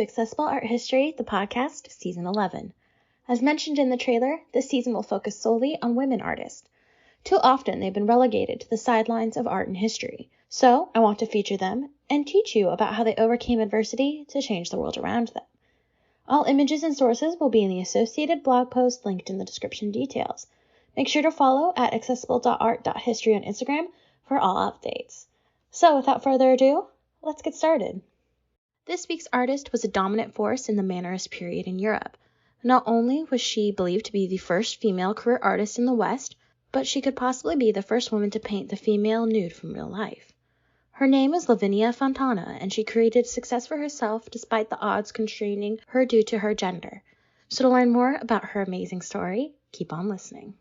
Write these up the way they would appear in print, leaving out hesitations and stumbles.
to Accessible Art History, the podcast, Season 11. As mentioned in the trailer, this season will focus solely on women artists. Too often they've been relegated to the sidelines of art and history, so I want to feature them and teach you about how they overcame adversity to change the world around them. All images and sources will be in the associated blog post linked in the description details. Make sure to follow at accessible.art.history on Instagram for all updates. So without further ado, let's get started. This week's artist was a dominant force in the Mannerist period in Europe. Not only was she believed to be the first female career artist in the West, but she could possibly be the first woman to paint the female nude from real life. Her name is Lavinia Fontana, and she created success for herself despite the odds constraining her due to her gender. So to learn more about her amazing story, keep on listening.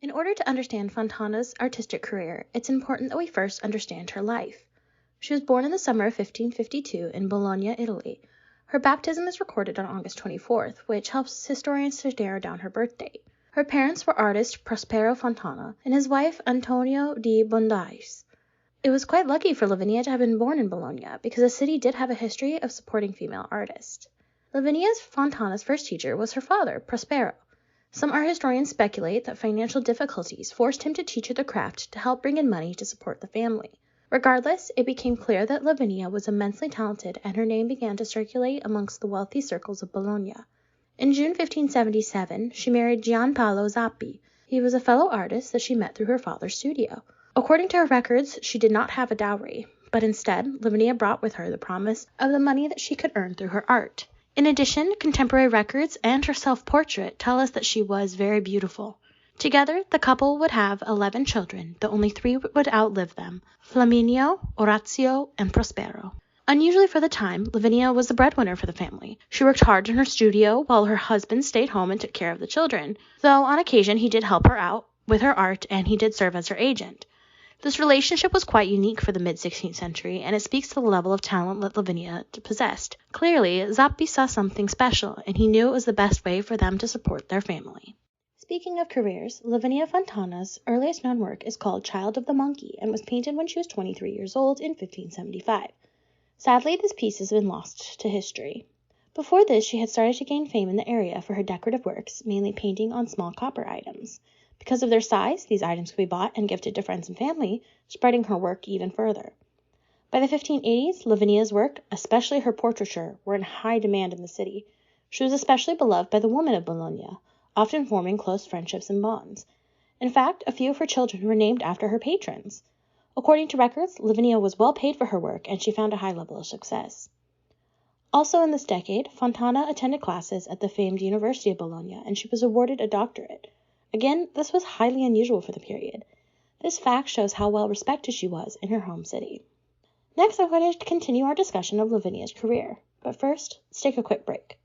In order to understand Fontana's artistic career, it's important that we first understand her life. She was born in the summer of 1552 in Bologna, Italy. Her baptism is recorded on August 24th, which helps historians to narrow down her birth date. Her parents were artist Prospero Fontana and his wife Antonio di Bondais. It was quite lucky for Lavinia to have been born in Bologna because the city did have a history of supporting female artists. Lavinia Fontana's first teacher was her father, Prospero. Some art historians speculate that financial difficulties forced him to teach her the craft to help bring in money to support the family. Regardless, it became clear that Lavinia was immensely talented, and her name began to circulate amongst the wealthy circles of Bologna. In June 1577, she married Gianpaolo Zappi. He was a fellow artist that she met through her father's studio. According to her records, she did not have a dowry, but instead, Lavinia brought with her the promise of the money that she could earn through her art. In addition, contemporary records and her self-portrait tell us that she was very beautiful. Together, the couple would have 11 children, though only 3 would outlive them: Flaminio, Orazio, and Prospero. Unusually for the time, Lavinia was the breadwinner for the family. She worked hard in her studio while her husband stayed home and took care of the children, though on occasion he did help her out with her art and he did serve as her agent. This relationship was quite unique for the mid-16th century, and it speaks to the level of talent that Lavinia possessed. Clearly, Zappi saw something special, and he knew it was the best way for them to support their family. Speaking of careers, Lavinia Fontana's earliest known work is called Child of the Monkey and was painted when she was 23 years old in 1575. Sadly, this piece has been lost to history. Before this, she had started to gain fame in the area for her decorative works, mainly painting on small copper items. Because of their size, these items could be bought and gifted to friends and family, spreading her work even further. By the 1580s, Lavinia's work, especially her portraiture, were in high demand in the city. She was especially beloved by the women of Bologna, often forming close friendships and bonds. In fact, a few of her children were named after her patrons. According to records, Lavinia was well paid for her work, and she found a high level of success. Also in this decade, Fontana attended classes at the famed University of Bologna, and she was awarded a doctorate. Again, this was highly unusual for the period. This fact shows how well respected she was in her home city. Next, I'm going to continue our discussion of Lavinia's career. But first, let's take a quick break.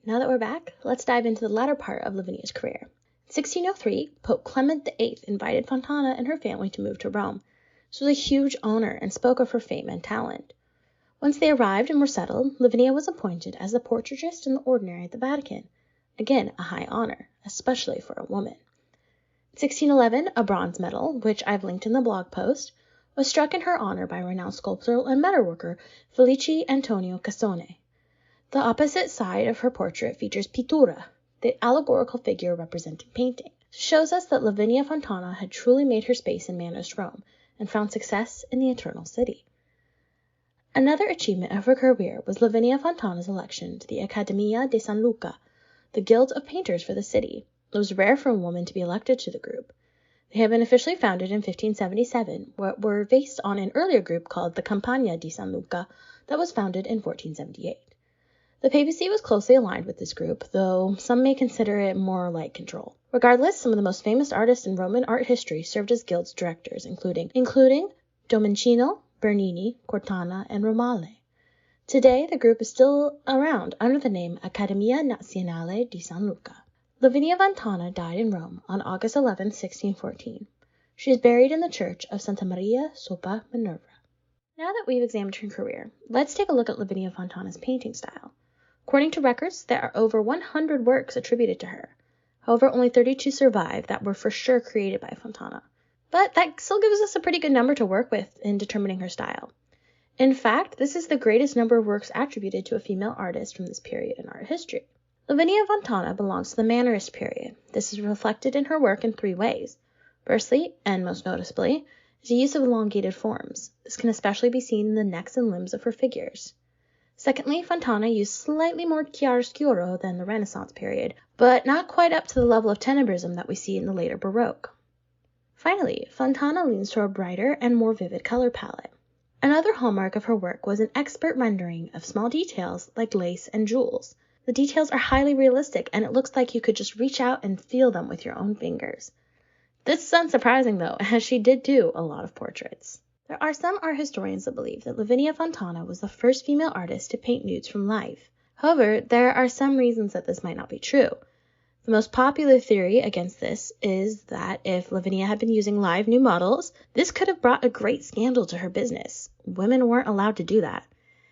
Now that we're back, let's dive into the latter part of Lavinia's career. In 1603, Pope Clement VIII invited Fontana and her family to move to Rome. This was a huge honor and spoke of her fame and talent. Once they arrived and were settled, Lavinia was appointed as the portraitist in the ordinary at the Vatican. Again, a high honor, especially for a woman. In 1611, a bronze medal, which I've linked in the blog post, was struck in her honor by renowned sculptor and metalworker Felice Antonio Cassone. The opposite side of her portrait features pittura, the allegorical figure representing painting. This shows us that Lavinia Fontana had truly made her space in Mannerist Rome and found success in the Eternal City. Another achievement of her career was Lavinia Fontana's election to the Accademia di San Luca, the guild of painters for the city. It was rare for a woman to be elected to the group. They had been officially founded in 1577, but were based on an earlier group called the Compagnia di San Luca that was founded in 1478. The papacy was closely aligned with this group, though some may consider it more like control. Regardless, some of the most famous artists in Roman art history served as guild's directors, including Domenichino, Bernini, Cortana, and Romale. Today, the group is still around under the name Accademia Nazionale di San Luca. Lavinia Fontana died in Rome on August 11, 1614. She is buried in the church of Santa Maria sopra Minerva. Now that we've examined her career, let's take a look at Lavinia Fontana's painting style. According to records, there are over 100 works attributed to her. However, only 32 survive that were for sure created by Fontana. But that still gives us a pretty good number to work with in determining her style. In fact, this is the greatest number of works attributed to a female artist from this period in art history. Lavinia Fontana belongs to the Mannerist period. This is reflected in her work in 3 ways. Firstly, and most noticeably, is the use of elongated forms. This can especially be seen in the necks and limbs of her figures. Secondly, Fontana used slightly more chiaroscuro than the Renaissance period, but not quite up to the level of tenebrism that we see in the later Baroque. Finally, Fontana leans to a brighter and more vivid color palette. Another hallmark of her work was an expert rendering of small details like lace and jewels. The details are highly realistic, and it looks like you could just reach out and feel them with your own fingers. This is unsurprising, though, as she did do a lot of portraits. There are some art historians that believe that Lavinia Fontana was the first female artist to paint nudes from life. However, there are some reasons that this might not be true. The most popular theory against this is that if Lavinia had been using live nude models, this could have brought a great scandal to her business. Women weren't allowed to do that.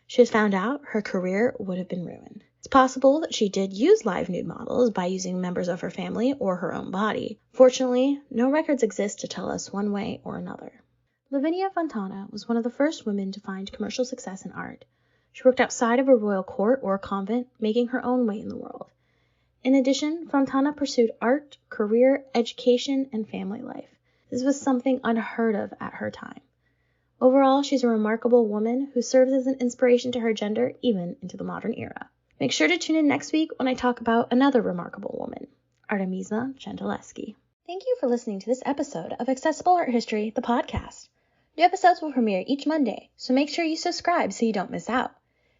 She was found out, her career would have been ruined. It's possible that she did use live nude models by using members of her family or her own body. Fortunately, no records exist to tell us one way or another. Lavinia Fontana was one of the first women to find commercial success in art. She worked outside of a royal court or a convent, making her own way in the world. In addition, Fontana pursued art, career, education, and family life. This was something unheard of at her time. Overall, she's a remarkable woman who serves as an inspiration to her gender even into the modern era. Make sure to tune in next week when I talk about another remarkable woman, Artemisia Gentileschi. Thank you for listening to this episode of Accessible Art History, the podcast. New episodes will premiere each Monday, so make sure you subscribe so you don't miss out.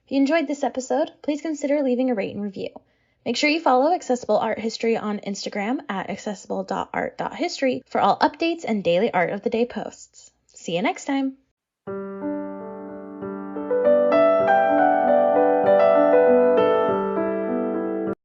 If you enjoyed this episode, please consider leaving a rate and review. Make sure you follow Accessible Art History on Instagram at accessible.art.history for all updates and daily art of the day posts. See you next time!